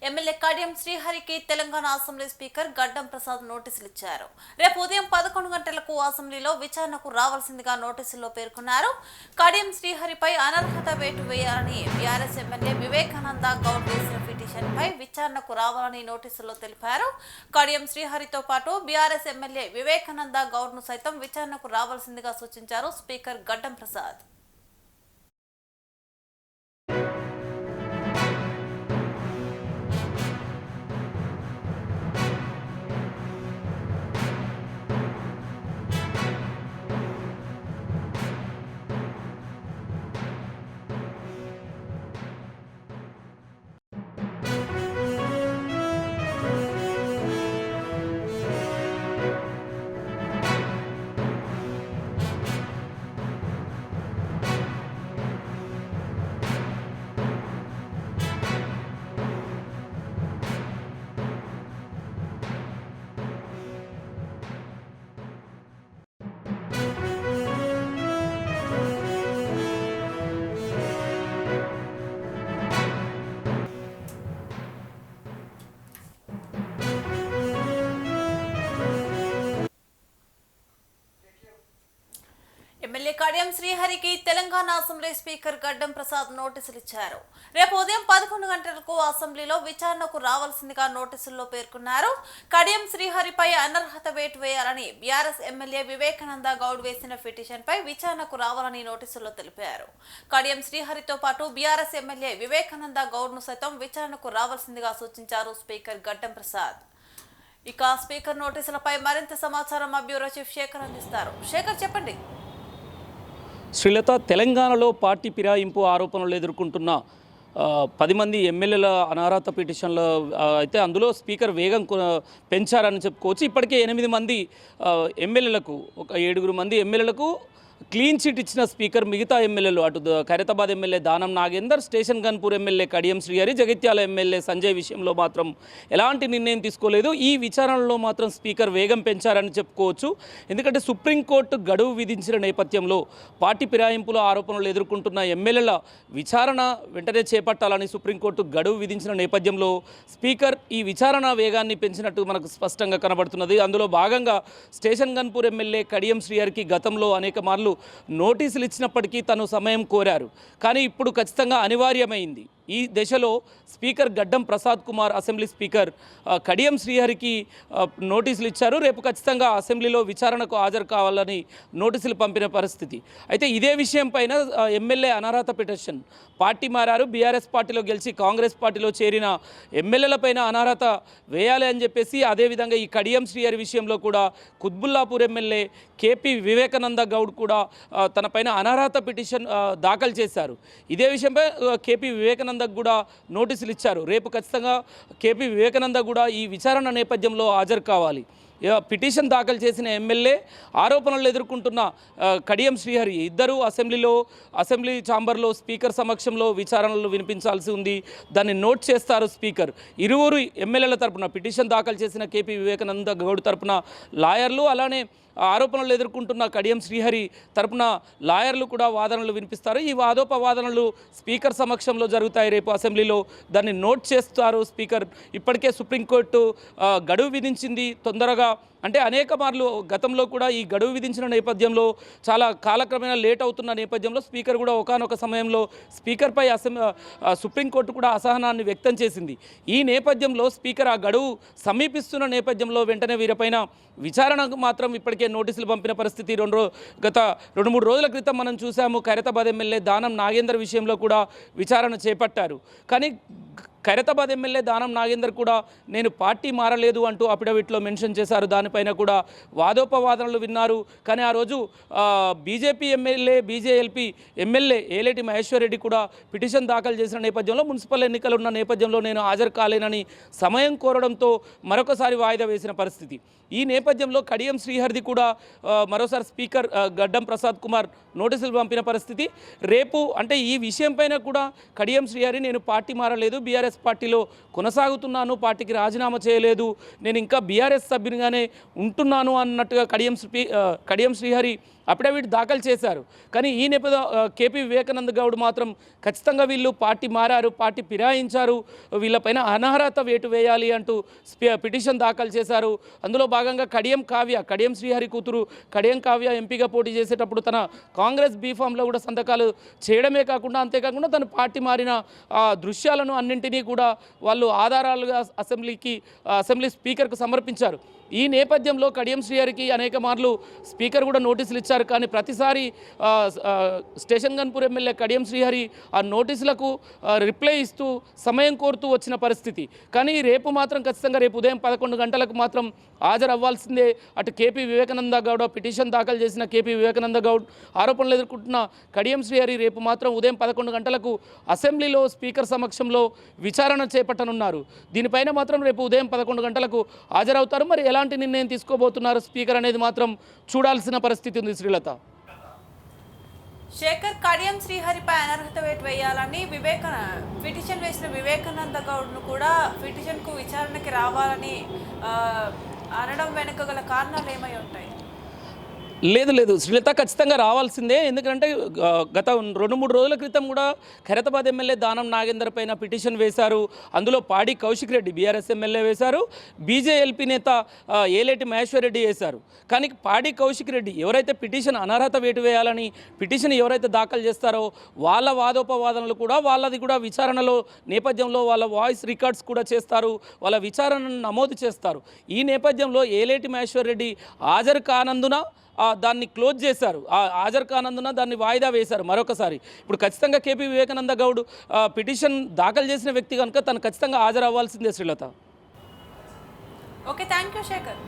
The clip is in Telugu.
ఎమ్మెల్యే కడియం శ్రీహరికి తెలంగాణ అసెంబ్లీ స్పీకర్ గడ్డం ప్రసాద్ నోటీసులు ఇచ్చారు. రేపు ఉదయం 11 గంటలకు అసెంబ్లీలో విచారణకు రావాల్సిందిగా నోటీసుల్లో పేర్కొన్నారు. కడియం శ్రీహరిపై అనర్హత వేటు వేయాలని బీఆర్ఎస్ ఎమ్మెల్యే వివేకానంద గౌడ్ వేసిన పిటిషన్పై విచారణకు రావాలని నోటీసుల్లో తెలిపారు. కడియం శ్రీహరితో పాటు బీఆర్ఎస్ ఎమ్మెల్యే వివేకానంద గౌడ్ ను సైతం విచారణకు రావాల్సిందిగా సూచించారు స్పీకర్ గడ్డం ప్రసాద్. ఎమ్మెల్యే కడియం శ్రీహరికి తెలంగాణ అసెంబ్లీ స్పీకర్ గడ్డం ప్రసాద్ నోటీసులు ఇచ్చారు. రేపు ఉదయం 11 గంటలకు అసెంబ్లీలో విచారణకు రావాల్సిందిగా నోటీసుల్లో పేర్కొన్నారు. కడియం శ్రీహరిపై అనర్హత వేటు వేయాలని బీఆర్ఎస్ ఎమ్మెల్యే వివేకానంద గౌడ్ వేసిన పిటిషన్పై విచారణకు రావాలని నోటీసుల్లో తెలిపారు. కడియం శ్రీహరితో పాటు బీఆర్ఎస్ ఎమ్మెల్యే వివేకానంద గౌడ్ ను సైతం విచారణకు రావాల్సిందిగా సూచించారు స్పీకర్ గడ్డం ప్రసాద్. ఇక స్పీకర్ నోటీసులపై మరింత సమాచారం మా బ్యూరో చీఫ్ శేఖర్ అందిస్తారు. శేఖర్, చెప్పండి. శ్రీలత, తెలంగాణలో పార్టీ ఫిరాయింపు ఆరోపణలు ఎదుర్కొంటున్న 10 మంది ఎమ్మెల్యేల అనర్హత పిటిషన్లు అయితే అందులో స్పీకర్ వేగం పెంచారని చెప్పుకోవచ్చు. ఇప్పటికే 8 మంది ఎమ్మెల్యేలకు, ఒక 7 మంది ఎమ్మెల్యేలకు క్లీన్ చిట్ ఇచ్చిన స్పీకర్ మిగతా ఎమ్మెల్యేలు అటు Khairatabad MLA Danam Nagender, Station Ghanpur MLA Kadiyam Srihari, Jagtial MLA Sanjay విషయంలో మాత్రం ఎలాంటి నిర్ణయం తీసుకోలేదు. ఈ విచారణలో మాత్రం స్పీకర్ వేగం పెంచారని చెప్పుకోవచ్చు. ఎందుకంటే సుప్రీంకోర్టు గడువు విధించిన నేపథ్యంలో పార్టీ ఫిరాయింపుల ఆరోపణలు ఎదుర్కొంటున్న ఎమ్మెల్యేల విచారణ వెంటనే చేపట్టాలని సుప్రీంకోర్టు గడువు విధించిన నేపథ్యంలో స్పీకర్ ఈ విచారణ వేగాన్ని పెంచినట్టు మనకు స్పష్టంగా కనబడుతున్నది. అందులో భాగంగా స్టేషన్ గన్పూర్ ఎమ్మెల్యే కడియం శ్రీహరికి గతంలో అనేక మార్లు నోటీసులు ఇచ్చినప్పటికీ తను సమయం కోరారు. కానీ ఇప్పుడు ఖచ్చితంగా అనివార్యమైంది. ఈ దశలో స్పీకర్ గడ్డం ప్రసాద్ కుమార్, అసెంబ్లీ స్పీకర్ కడియం శ్రీహరికి నోటీసులు ఇచ్చారు. రేపు ఖచ్చితంగా అసెంబ్లీలో విచారణకు హాజరు కావాలని నోటీసులు పంపిన పరిస్థితి. అయితే ఇదే విషయం పైన ఎమ్మెల్యే అనర్హత పిటిషన్, పార్టీ మారారు, బీఆర్ఎస్ పార్టీలో గెలిచి కాంగ్రెస్ పార్టీలో చేరిన ఎమ్మెల్యేలపైన అనర్హత వేయాలి అని చెప్పేసి, అదేవిధంగా ఈ కడియం శ్రీహరి విషయంలో కూడా కుత్బుల్లాపూర్ ఎమ్మెల్యే కేపీ వివేకానంద గౌడ్ కూడా తన పైన అనర్హత పిటిషన్ దాఖలు చేశారు. ఇదే విషయంపై కేపీ వివేకానంద కూడా నోటీసులు ఇచ్చారు. రేపు ఖచ్చితంగా కేపీ వివేకానంద కూడా ఈ విచారణ నేపథ్యంలో హాజరు కావాలి. పిటిషన్ దాఖలు చేసిన ఎమ్మెల్యే, ఆరోపణలు ఎదుర్కొంటున్న కడియం శ్రీహరి ఇద్దరు అసెంబ్లీ ఛాంబర్లో స్పీకర్ సమక్షంలో విచారణలు వినిపించాల్సి ఉంది. దాన్ని నోట్ చేస్తారు స్పీకర్. ఇరువురు ఎమ్మెల్యేల తరపున, పిటిషన్ దాఖలు చేసిన కేపీ వివేకానంద గౌడ్ తరపున లాయర్లు, అలానే ఆరోపణలు ఎదుర్కొంటున్న కడియం శ్రీహరి తరపున లాయర్లు కూడా వాదనలు వినిపిస్తారు. ఈ వాదోపవాదనలు స్పీకర్ సమక్షంలో జరుగుతాయి రేపు అసెంబ్లీలో. దాన్ని నోట్ చేస్తారు స్పీకర్. ఇప్పటికే సుప్రీంకోర్టు గడువు విధించింది. తొందరగా, అంటే అనేక మార్లు గతంలో కూడా ఈ గడువు విధించిన నేపథ్యంలో చాలా కాలక్రమేణా లేట్ అవుతున్న నేపథ్యంలో స్పీకర్ కూడా ఒకానొక సమయంలో స్పీకర్పై సుప్రీంకోర్టు కూడా అసహనాన్ని వ్యక్తం చేసింది. ఈ నేపథ్యంలో స్పీకర్ ఆ గడువు సమీపిస్తున్న నేపథ్యంలో వెంటనే వీరిపైన విచారణకు మాత్రం ఇప్పటికే నోటీసులు పంపిన పరిస్థితి గత 2-3 రోజుల క్రితం మనం చూసాము. ఖైరతాబాద్ ఎమ్మెల్యే దానం నాగేందర్ విషయంలో కూడా విచారణ చేపట్టారు. కానీ ఖైరతాబాద్ ఎమ్మెల్యే దానం నాగేందర్ కూడా నేను పార్టీ మారలేదు అంటూ అఫిడవిట్లో మెన్షన్ చేశారు. దానిపైన కూడా వాదోపవాదనలు విన్నారు. కానీ ఆ రోజు BJP MLA, BJLP MLA Alleti Maheshwar Reddy కూడా పిటిషన్ దాఖలు చేసిన నేపథ్యంలో, మున్సిపల్ ఎన్నికలు ఉన్న నేపథ్యంలో నేను హాజరు కాలేనని సమయం కోరడంతో మరొకసారి వాయిదా వేసిన పరిస్థితి. ఈ నేపథ్యంలో కడియం శ్రీహరిది కూడా మరోసారి స్పీకర్ గడ్డం ప్రసాద్ కుమార్ నోటీసులు పంపిన పరిస్థితి. రేపు, అంటే ఈ విషయం పైన కూడా కడియం శ్రీహరి నేను పార్టీ మారలేదు, బీఆర్ఎస్ కాంగ్రెస్ పార్టీలో కొనసాగుతున్నాను, పార్టీకి రాజీనామా చేయలేదు, నేను ఇంకా బీఆర్ఎస్ సభ్యునిగానే ఉంటున్నాను అన్నట్టుగా కడియం శ్రీహరి అఫిడవిట్ దాఖలు చేశారు. కానీ ఈ కేపీ వివేకానంద గౌడ్ మాత్రం ఖచ్చితంగా వీళ్ళు పార్టీ మారారు, పార్టీ ఫిరాయించారు, వీళ్ళపైన అనర్హత వేటు వేయాలి అంటూ పిటిషన్ దాఖలు చేశారు. అందులో భాగంగా కడియం శ్రీహరి కూతురు కడియం కావ్య ఎంపీగా పోటీ చేసేటప్పుడు తన కాంగ్రెస్ బీఫామ్లో కూడా సంతకాలు చేయడమే కాకుండా అంతేకాకుండా తన పార్టీ మారిన దృశ్యాలను అన్నింటినీ కూడా వాళ్ళు ఆధారాలుగా అసెంబ్లీ స్పీకర్కు సమర్పించారు. ఈ నేపథ్యంలో కడియం శ్రీహరికి అనేక మార్లు స్పీకర్ కూడా నోటీసులు ఇచ్చారు. కానీ ప్రతిసారి స్టేషన్ గన్పూర్ ఎమ్మెల్యే కడియం శ్రీహరి ఆ నోటీసులకు రిప్లై ఇస్తూ సమయం కోరుతూ వచ్చిన పరిస్థితి. కానీ రేపు మాత్రం ఖచ్చితంగా రేపు ఉదయం 11 గంటలకు మాత్రం హాజరవ్వాల్సిందే. అటు కేపీ వివేకానంద గౌడ్ పిటిషన్ దాఖలు చేసిన కేపీ వివేకానంద గౌడ్ ఆరోపణలు ఎదుర్కొంటున్న కడియం శ్రీహరి రేపు మాత్రం ఉదయం 11 గంటలకు అసెంబ్లీలో స్పీకర్ సమక్షంలో విచారణ చేపట్టనున్నారు. దీనిపైన మాత్రం రేపు ఉదయం 11 గంటలకు హాజరవుతారు. మరి ఎలాంటి నిర్ణయం తీసుకోబోతున్నారు స్పీకర్ అనేది మాత్రం చూడాల్సిన పరిస్థితి ఉంది. శ్రీలత, శేఖర్ కడియం శ్రీహరిపై అనర్హత వేటు వేయాలని పిటిషన్ వేసిన వివేకానంద గౌడ్ను కూడా పిటిషన్కు విచారణకి రావాలని అనడం వెనుక గల కారణాలు ఏమై ఉంటాయి? లేదు శ్రీలత, ఖచ్చితంగా రావాల్సిందే. ఎందుకంటే గత 2-3 రోజుల క్రితం కూడా ఖైరతాబాద్ ఎమ్మెల్యే దానం నాగేందర్ పైన పిటిషన్ వేశారు. అందులో పాడి కౌశిక్ రెడ్డి బీఆర్ఎస్ ఎమ్మెల్యే వేశారు, బీజేఎల్పీ నేత ఏలేటి మహేశ్వర్ రెడ్డి వేశారు. కానీ పాడి కౌశిక్ రెడ్డి ఎవరైతే పిటిషన్ అనర్హత వేటు వేయాలని పిటిషన్ ఎవరైతే దాఖలు చేస్తారో వాళ్ళ వాదోపవాదనలు కూడా వాళ్ళది కూడా విచారణలో నేపథ్యంలో వాళ్ళ వాయిస్ రికార్డ్స్ కూడా చేస్తారు, వాళ్ళ విచారణను నమోదు చేస్తారు. ఈ నేపథ్యంలో ఏలేటి మహేశ్వర్ రెడ్డి హాజరు కానందున దాన్ని క్లోజ్ చేశారు. హాజరు కానందున దాన్ని వాయిదా వేశారు మరొకసారి. ఇప్పుడు ఖచ్చితంగా కేపీ వివేకానంద గౌడ్ పిటిషన్ దాఖలు చేసిన వ్యక్తి కనుక తను ఖచ్చితంగా హాజరు అవ్వాల్సిందే. Srilatha, okay, thank you Shekhar.